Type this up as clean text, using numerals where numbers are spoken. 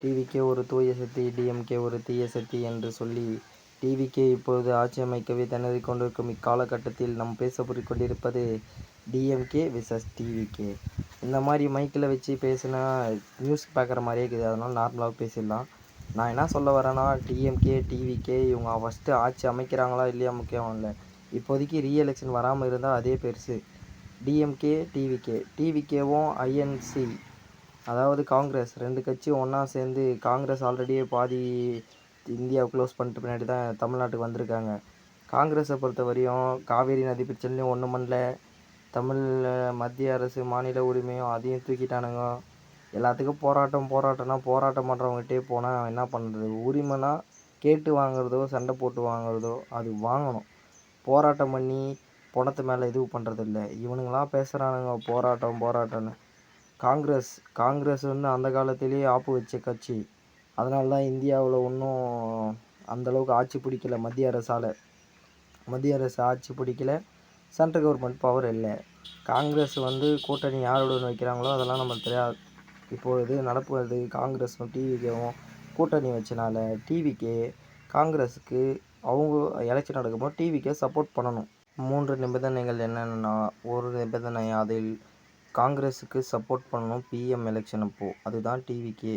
TVK ஒரு தூய சக்தி, DMK ஒரு தீய சக்தி என்று சொல்லி டிவிகே இப்பொழுது ஆட்சி அமைக்கவே திணறிக் கொண்டிருக்கும் இக்காலகட்டத்தில் நாம் பேசப்போய் கொண்டிருப்பது டிஎம்கே விசஸ் டிவிகே. இந்த மாதிரி மைக்கில் வச்சு பேசினா நியூஸ் பார்க்குற மாதிரியே இருக்குது. அதனால் நார்மலாக பேசிடலாம். நான் என்ன சொல்ல வரேன்னா, டிஎம்கே டிவிகே இவங்க ஃபஸ்ட்டு ஆட்சி அமைக்கிறாங்களா இல்லையா முக்கியம் இல்லை. இப்போதைக்கு ரீஎலெக்ஷன் வராமல் இருந்தால் அதே பெருசு. டிஎம்கே டிவிகேவும் ஐஎன்சி, அதாவது காங்கிரஸ், ரெண்டு கட்சி ஒன்றா சேர்ந்து காங்கிரஸ் ஆல்ரெடியே பாதி இந்தியாவை க்ளோஸ் பண்ணிட்டு பின்னாடி தான் தமிழ்நாட்டுக்கு வந்திருக்காங்க. காங்கிரஸை பொறுத்த வரையும் காவேரி நதி பிரச்சனையும் ஒன்றும் பண்ணல. மத்திய அரசு மாநில உரிமையும் அதையும் தூக்கிட்டானுங்க. எல்லாத்துக்கும் போராட்டம்னா போராட்டம் பண்ணுறவங்ககிட்டே போனால் என்ன பண்ணுறது? உரிமைனா கேட்டு வாங்குறதோ சண்டை போட்டு வாங்குறதோ அது வாங்கணும். போராட்டம் பண்ணி பணத்து மேலே இது பண்ணுறதில்ல. இவனுங்களாம் பேசுகிறானுங்க போராட்டம்னு. காங்கிரஸ் அந்த காலத்திலேயே ஆப்பு வச்ச கட்சி. அதனால தான் இந்தியாவில் இன்னும் அந்தளவுக்கு ஆட்சி பிடிக்கல. மத்திய அரசு ஆட்சி பிடிக்கல. சென்ட்ரல் கவர்மெண்ட் பவர் இல்லை. காங்கிரஸ் கூட்டணி யாருடன் வைக்கிறாங்களோ அதெல்லாம் நமக்கு தெரியாது. இப்பொழுது நடப்புவது காங்கிரஸும் டிவிகேவும் கூட்டணி வச்சனால டிவிகே காங்கிரஸுக்கு அவங்க எலெக்ஷன் நடக்கும்போது டிவிகே சப்போர்ட் பண்ணணும். 3 நிபந்தனைகள் என்னென்னா, ஒரு நிபந்தனை அதில் காங்கிரஸுக்கு சப்போர்ட் பண்ணணும் பிஎம் எலெக்ஷன் அப்போது. அதுதான் டிவிகே